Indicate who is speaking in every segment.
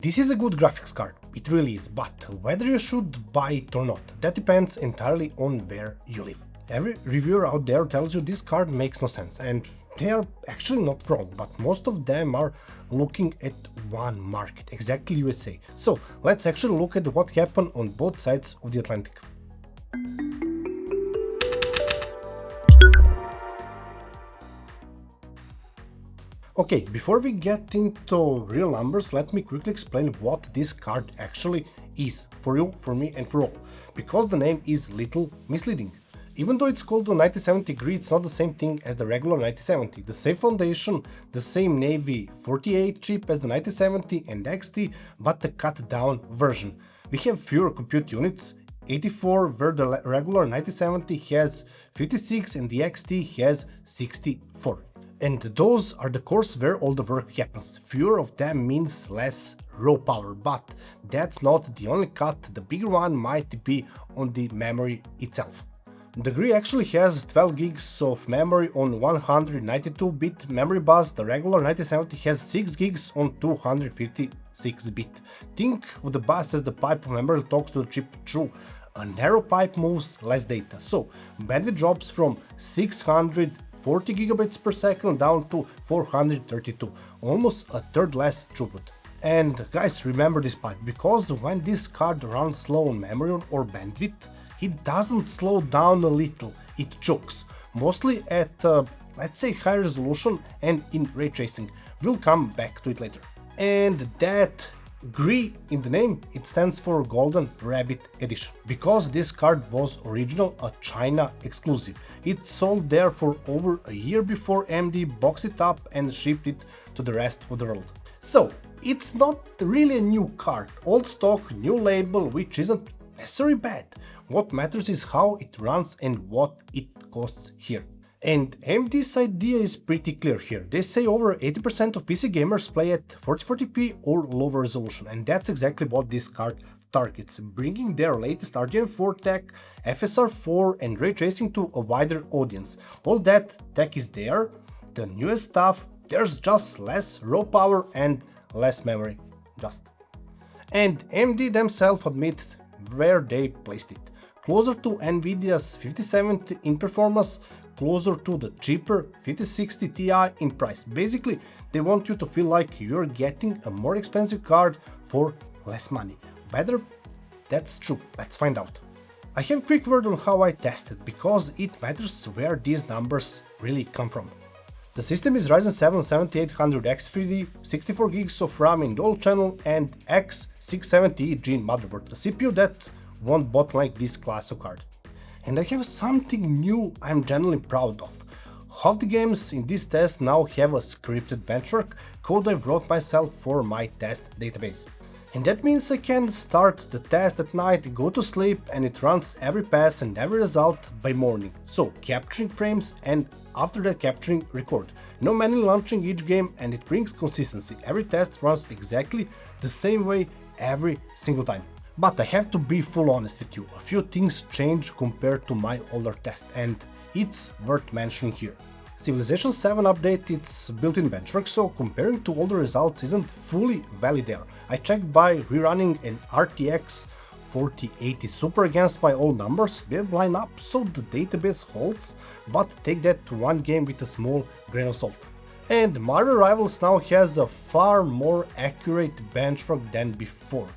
Speaker 1: This is a good graphics card, it really is, but whether you should buy it or not, that depends entirely on where you live. Every reviewer out there tells you this card makes no sense, and they are actually not wrong, but most of them are looking at one market, exactly USA. So let's actually look at what happened on both sides of the Atlantic. Okay, before we get into real numbers, let me quickly explain what this card actually is for you, for me, and for all, because the name is little misleading. Even though it's called the 9070 GRE, it's not the same thing as the regular 9070. The same foundation, the same Navy 48 chip as the 9070 and XT, but the cut down version. We have fewer compute units, 84, where the regular 9070 has 56 and the XT has 64. And those are the cores where all the work happens. Fewer of them means less raw power, but that's not the only cut. The bigger one might be on the memory itself. The GRE actually has 12 gigs of memory on 192-bit memory bus. The regular 9070 has 6 gigs on 256-bit. Think of the bus as the pipe of memory that talks to the chip through. A narrow pipe moves less data, so bandwidth drops from 640 gigabytes per second down to 432, almost a third less throughput. And guys, remember this part, because when this card runs slow on memory or bandwidth, it doesn't slow down a little, it chokes, mostly at let's say high resolution and in ray tracing. We'll come back to it later. And that GRE in the name, it stands for Golden Rabbit Edition, because this card was original a China exclusive. It sold there for over a year before AMD boxed it up and shipped it to the rest of the world. So it's not really a new card, old stock, new label, which isn't necessarily bad. What matters is how it runs and what it costs here. And AMD's idea is pretty clear here. They say over 80% of PC gamers play at 4040p or lower resolution, and that's exactly what this card targets, bringing their latest Radeon 4 tech, FSR4 and ray tracing to a wider audience. All that tech is there, the newest stuff, there's just less raw power and less memory, just. And AMD themselves admit where they placed it. Closer to Nvidia's 5070 in performance, closer to the cheaper 5060 Ti in price. Basically, they want you to feel like you're getting a more expensive card for less money. Whether that's true, let's find out. I have a quick word on how I tested, because it matters where these numbers really come from. The system is Ryzen 7 7800X3D, 64 gigs of RAM in dual channel and X670 Gen motherboard, a CPU that won't bottleneck this class of card. And I have something new I'm genuinely proud of. Half the games in this test now have a scripted benchmark code I wrote myself for my test database. And that means I can start the test at night, go to sleep, and it runs every pass and every result by morning. So capturing frames and after that capturing record. No manually launching each game, and it brings consistency. Every test runs exactly the same way every single time. But I have to be full honest with you, a few things change compared to my older test, and it's worth mentioning here. Civilization 7 update its built-in benchmark, so comparing to older results isn't fully valid there. I checked by rerunning an RTX 4080 Super against my old numbers, they line up so the database holds, but take that to one game with a small grain of salt. And Marvel Rivals now has a far more accurate benchmark than before.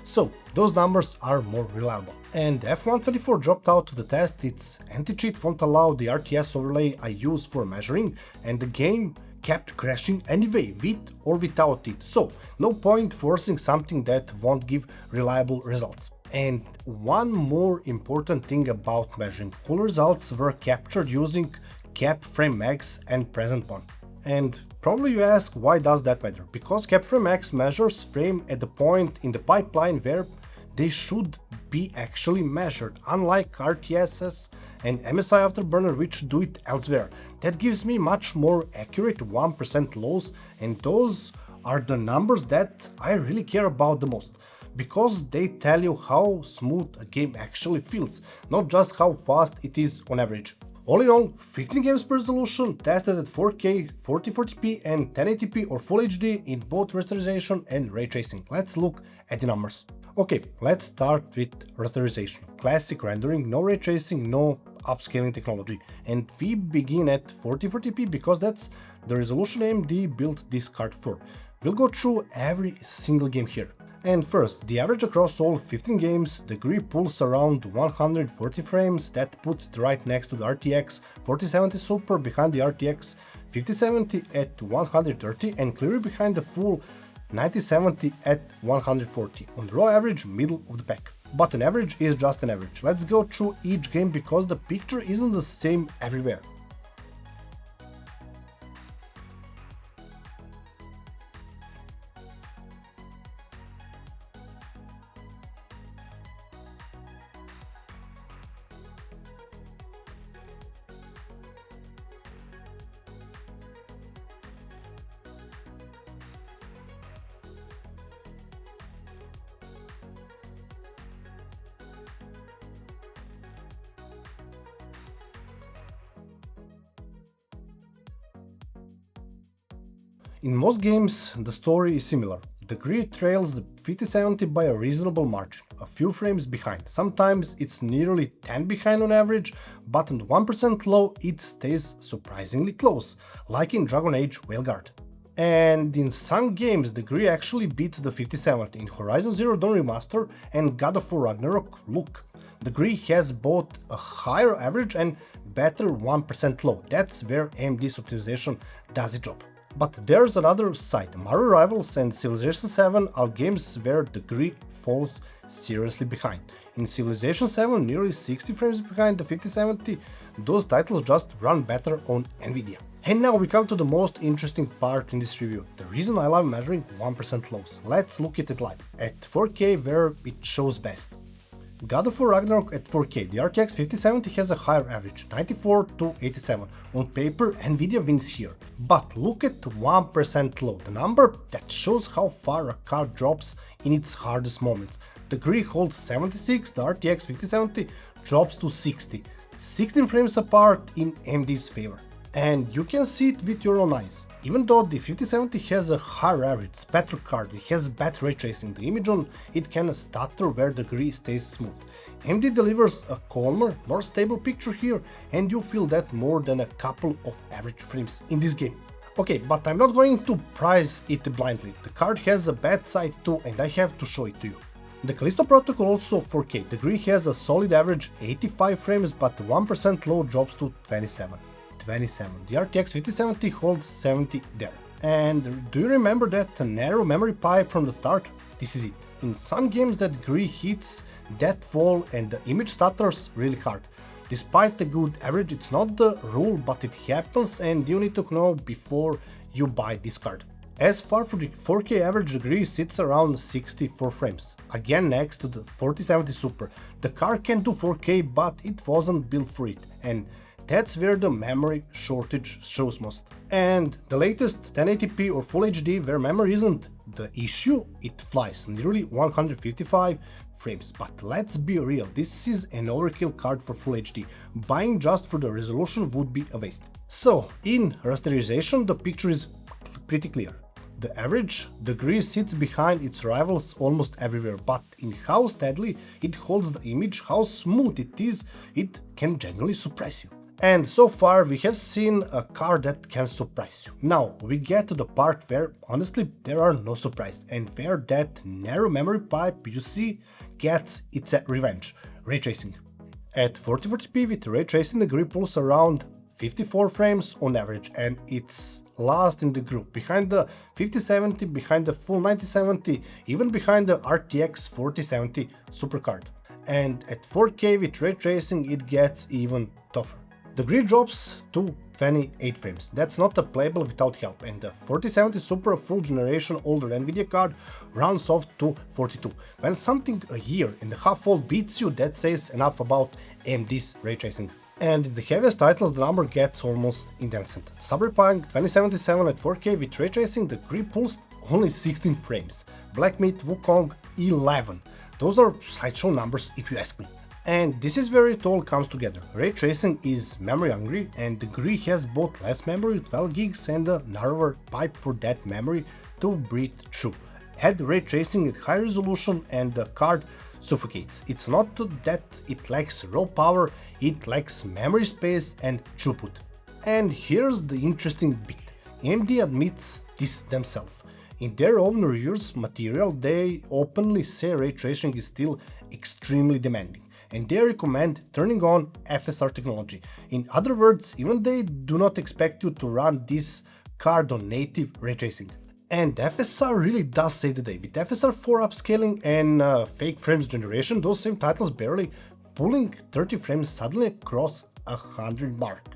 Speaker 1: So those numbers are more reliable. And F124 dropped out of the test, its anti-cheat won't allow the RTS overlay I use for measuring, and the game kept crashing anyway, with or without it, so no point forcing something that won't give reliable results. And one more important thing about measuring, all results were captured using CapFrameX and present one. And probably you ask, why does that matter? Because CapFrameX measures frame at the point in the pipeline where they should be actually measured, unlike RTSS and MSI Afterburner, which do it elsewhere. That gives me much more accurate 1% lows, and those are the numbers that I really care about the most, because they tell you how smooth a game actually feels, not just how fast it is on average. All in all, 15 games per resolution, tested at 4K, 4040p and 1080p or Full HD in both rasterization and ray tracing. Let's look at the numbers. Okay, let's start with rasterization. Classic rendering, no ray tracing, no upscaling technology. And we begin at 4040p because that's the resolution AMD built this card for. We'll go through every single game here. And first, the average across all 15 games, the GRE pulls around 140 frames, that puts it right next to the RTX 4070 Super behind the RTX 5070 at 130 and clearly behind the full 9070 at 140. On the raw average, middle of the pack. But an average is just an average. Let's go through each game because the picture isn't the same everywhere. In most games, the story is similar. The GRE trails the 5070 by a reasonable margin, a few frames behind. Sometimes it's nearly 10 behind on average, but on 1% low it stays surprisingly close, like in Dragon Age Veilguard. And in some games the GRE actually beats the 5070. In Horizon Zero Dawn Remaster and God of War Ragnarok, look, the GRE has both a higher average and better 1% low. That's where AMD's optimization does its job. But there's another side. Mario Rivals and Civilization 7 are games where the GRE falls seriously behind. In Civilization 7, nearly 60 frames behind the 5070, those titles just run better on Nvidia. And now we come to the most interesting part in this review, the reason I love measuring 1% lows. Let's look at it live, at 4K where it shows best. God of War Ragnarok at 4K, the RTX 5070 has a higher average, 94 to 87. On paper, Nvidia wins here. But look at 1% low, the number that shows how far a card drops in its hardest moments. The GRE holds 76, the RTX 5070 drops to 60, 16 frames apart in AMD's favor. And you can see it with your own eyes. Even though the 5070 has a higher average, it's better card, it has better ray tracing, the image on it can stutter where the GRE stays smooth. AMD delivers a calmer, more stable picture here, and you feel that more than a couple of average frames in this game. Okay, but I'm not going to price it blindly. The card has a bad side too, and I have to show it to you. The Callisto Protocol also 4K. The GRE has a solid average 85 frames, but 1% low drops to 27. The RTX 5070 holds 70 there. And do you remember that narrow memory pipe from the start? This is it. In some games that GRE hits that fall and the image stutters really hard. Despite the good average, it's not the rule, but it happens and you need to know before you buy this card. As far for the 4K average, the GRE sits around 64 frames, again next to the 4070 Super. The card can do 4K, but it wasn't built for it, and that's where the memory shortage shows most. And the latest 1080p or Full HD, where memory isn't the issue, it flies, nearly 155 frames. But let's be real, this is an overkill card for Full HD. Buying just for the resolution would be a waste. So, in rasterization, the picture is pretty clear. The average, the GRE sits behind its rivals almost everywhere, but in how steadily it holds the image, how smooth it is, it can genuinely surprise you. And so far we have seen a card that can surprise you. Now we get to the part where honestly there are no surprises, and where that narrow memory pipe you see gets its revenge, ray tracing. At 4040p with ray tracing, the GRE pulls around 54 frames on average, and it's last in the group, behind the 5070, behind the full 9070, even behind the RTX 4070 supercard. And at 4K with ray tracing it gets even tougher. The GRE drops to 28 frames. That's not playable without help, and the 4070 Super, full generation older Nvidia card, runs off to 42. When something a year and a half old beats you, that says enough about AMD's ray tracing. And in the heaviest titles the number gets almost indecent. Cyberpunk 2077 at 4K with ray tracing, the GRE pulls only 16 frames. Black Myth Wukong 11. Those are sideshow numbers if you ask me. And this is where it all comes together. Ray tracing is memory hungry, and the GRE has both less memory, 12 gigs, and a narrower pipe for that memory to breathe through. Add ray tracing at high resolution and the card suffocates. It's not that it lacks raw power, it lacks memory space and throughput. And here's the interesting bit. AMD admits this themselves. In their own reviews material, they openly say ray tracing is still extremely demanding, and they recommend turning on FSR technology. In other words, even they do not expect you to run this card on native ray tracing. And FSR really does save the day. With FSR 4 upscaling and fake frames generation, those same titles barely pulling 30 frames suddenly across 100 mark.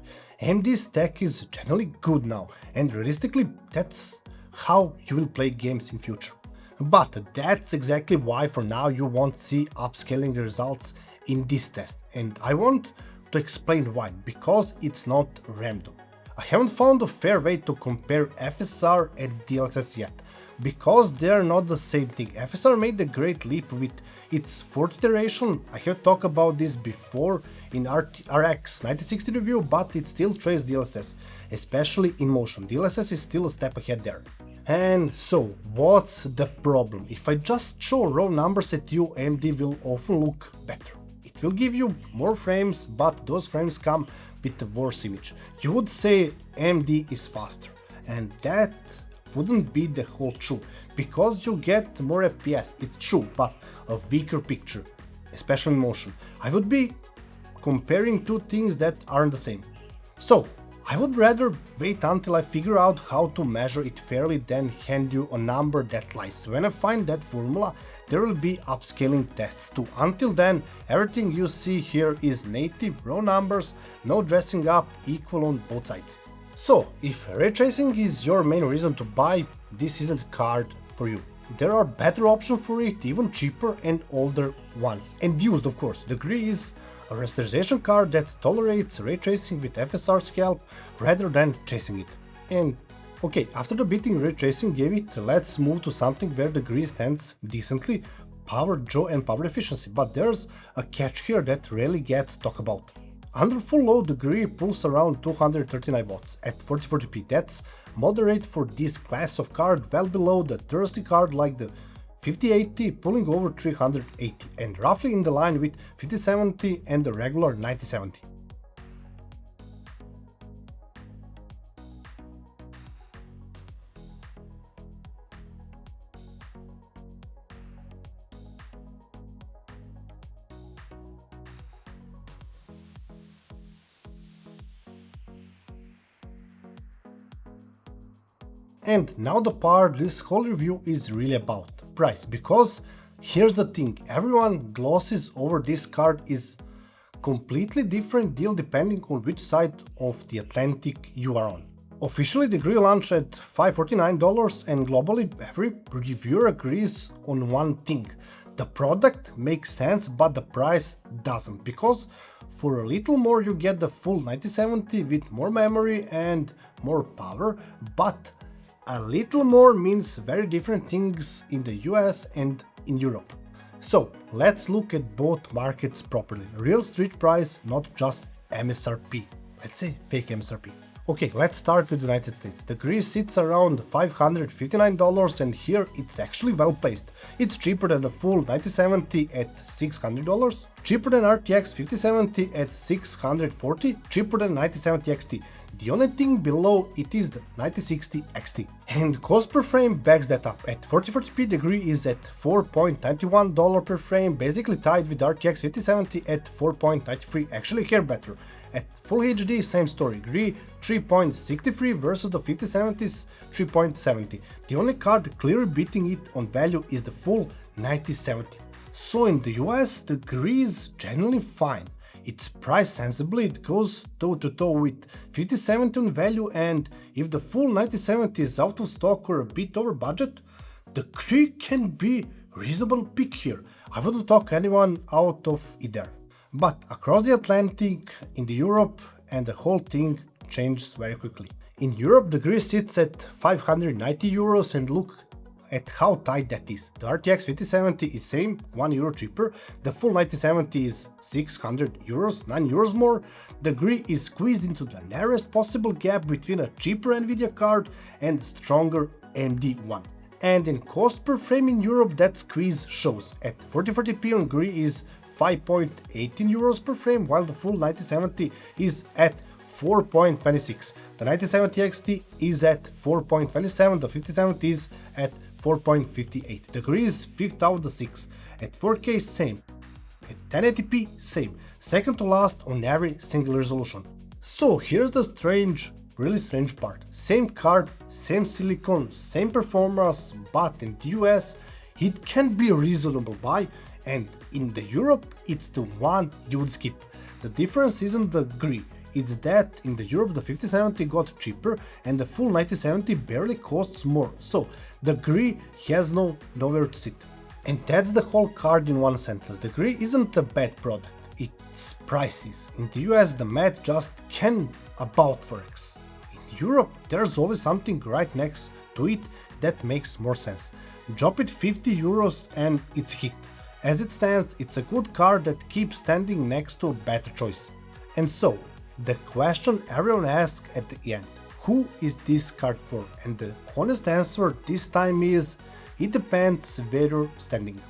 Speaker 1: AMD's tech is generally good now, and realistically that's how you will play games in future. But that's exactly why for now you won't see upscaling results in this test, and I want to explain why, because it's not random. I haven't found a fair way to compare FSR and DLSS yet, because they are not the same thing. FSR made a great leap with its 4th iteration. I have talked about this before in RX 9060 review, but it still traces DLSS, especially in motion. DLSS is still a step ahead there. And so, what's the problem? If I just show raw numbers at you, AMD will often look better. It will give you more frames, but those frames come with a worse image. You would say AMD is faster, and that wouldn't be the whole truth, because you get more FPS, it's true, but a weaker picture, especially in motion. I would be comparing two things that aren't the same. So, I would rather wait until I figure out how to measure it fairly than hand you a number that lies. When I find that formula, there will be upscaling tests too. Until then, everything you see here is native raw numbers, no dressing up, equal on both sides. So, if ray tracing is your main reason to buy, this isn't a card for you. There are better options for it, even cheaper and older ones. And used, of course. The GRE is a rasterization card that tolerates ray tracing with FSR scalp rather than chasing it. And okay, after the beating ray tracing gave it, let's move to something where the GRE stands decently, power jaw and power efficiency, but there's a catch here that rarely gets talked about. Under full load, the GRE pulls around 239 watts at 4040p. That's moderate for this class of card, well below the thirsty card like the 5080 pulling over 380, and roughly in the line with 5070 and the regular 9070. And now the part this whole review is really about, price, because here's the thing, everyone glosses over this card is completely different deal depending on which side of the Atlantic you are on. Officially the GRE launched at $549 and globally every reviewer agrees on one thing. The product makes sense but the price doesn't, because for a little more you get the full 9070 with more memory and more power, but a little more means very different things in the US and in Europe. So let's look at both markets properly. Real street price, not just MSRP. Let's say fake MSRP. Okay, let's start with the United States. The GRE sits around $559 and here it's actually well placed. It's cheaper than the full 9070 at $600, cheaper than RTX 5070 at $640, cheaper than 9070 XT. The only thing below it is the 9060 XT. And cost per frame backs that up. At 4040p the GRE is at $4.91 per frame, basically tied with RTX 5070 at $4.93, actually here better. At Full HD, same story, GRE 3.63 versus the 5070's 3.70. The only card clearly beating it on value is the full 9070. So in the US, the GRE is generally fine. It's priced sensibly, it goes toe to toe with 5070 on value, and if the full 9070 is out of stock or a bit over budget, the GRE can be reasonable pick here. I wouldn't talk anyone out of either. But across the Atlantic, in the Europe, and the whole thing changes very quickly. In Europe, the GRE sits at 590 euros and look at how tight that is. The RTX 5070 is same, €1 cheaper, the full 9070 is €600, €9 more. The GRE is squeezed into the narrowest possible gap between a cheaper Nvidia card and stronger AMD one. And in cost per frame in Europe, that squeeze shows. At 4040p on GRE is €5.18 per frame, while the full 9070 is at 4.26. The 9070 XT is at 4.27, the 5070 is at 4.58. The GRE is 5th out of the 6. At 4K, same. At 1080p, same. Second to last on every single resolution. So here's the really strange part. Same card, same silicon, same performance, but in the US it can be reasonable buy, and in the Europe it's the one you would skip. The difference isn't the GRE, it's that in the Europe the 5070 got cheaper and the full 9070 barely costs more, so the GRE has nowhere to sit. And that's the whole card in one sentence. The GRE isn't a bad product, it's prices. In the US the math just can about works. In Europe there's always something right next to it that makes more sense. Drop it €50 and it's hit. As it stands, it's a good card that keeps standing next to a better choice. And so, the question everyone asks at the end, who is this card for? And the honest answer this time is, it depends where you're standing.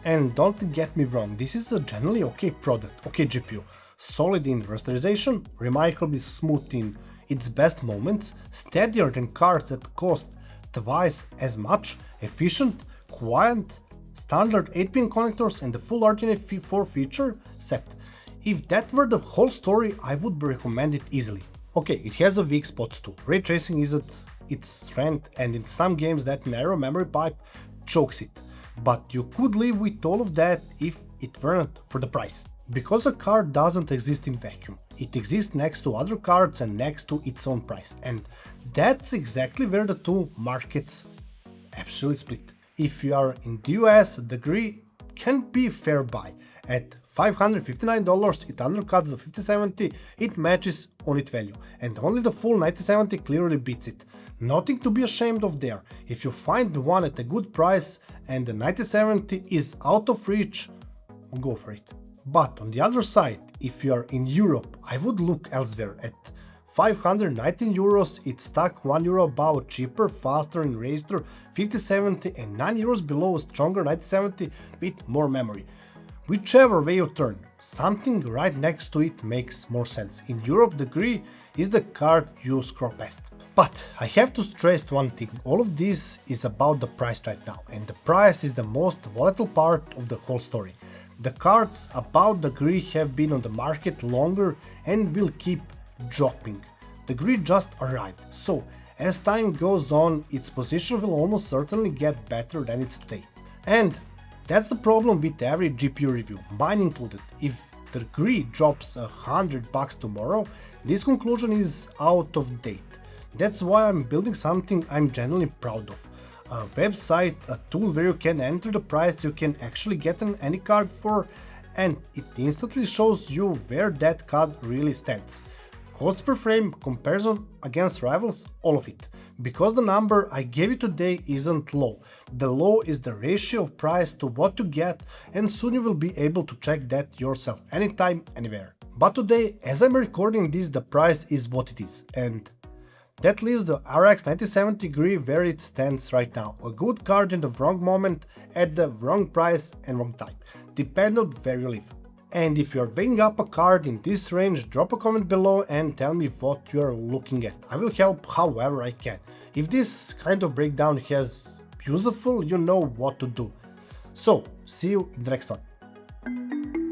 Speaker 1: And don't get me wrong, this is a generally okay product, okay GPU, solid in rasterization, remarkably smooth in its best moments, steadier than cards that cost twice as much, efficient, quiet, standard 8-pin connectors and the full RDNA 4 feature set. If that were the whole story, I would recommend it easily. Okay, it has a weak spots too. Ray tracing isn't its strength, and in some games that narrow memory pipe chokes it. But you could live with all of that if it weren't for the price. Because a card doesn't exist in vacuum. It exists next to other cards and next to its own price. And that's exactly where the two markets actually split. If you are in the US, the GRE can be fair buy. At $559, it undercuts the 5070, it matches on its value, and only the full 9070 clearly beats it. Nothing to be ashamed of there. If you find one at a good price and the 9070 is out of reach, go for it. But on the other side, if you are in Europe, I would look elsewhere. At €519, it's stuck €1 above cheaper, faster in Raster 5070 and €9 below a stronger 9070 with more memory. Whichever way you turn, something right next to it makes more sense. In Europe, the GRE is the card you scroll past. But I have to stress one thing, all of this is about the price right now, and the price is the most volatile part of the whole story. The cards about the GRE have been on the market longer and will keep dropping. The GRE just arrived, so as time goes on, its position will almost certainly get better than it's today. And that's the problem with every GPU review, mine included. If the GRE drops $100 tomorrow, this conclusion is out of date. That's why I'm building something I'm genuinely proud of. A website, a tool where you can enter the price you can actually get any card for, and it instantly shows you where that card really stands. Cost per frame, comparison against rivals, all of it. Because the number I gave you today isn't low. The low is the ratio of price to what you get, and soon you will be able to check that yourself, anytime, anywhere. But today, as I'm recording this, the price is what it is, and that leaves the RX 9070 GRE where it stands right now. A good card in the wrong moment, at the wrong price and wrong time, depending on where you live. And if you're weighing up a card in this range, drop a comment below and tell me what you're looking at. I will help however I can. If this kind of breakdown is useful, you know what to do. So, see you in the next one.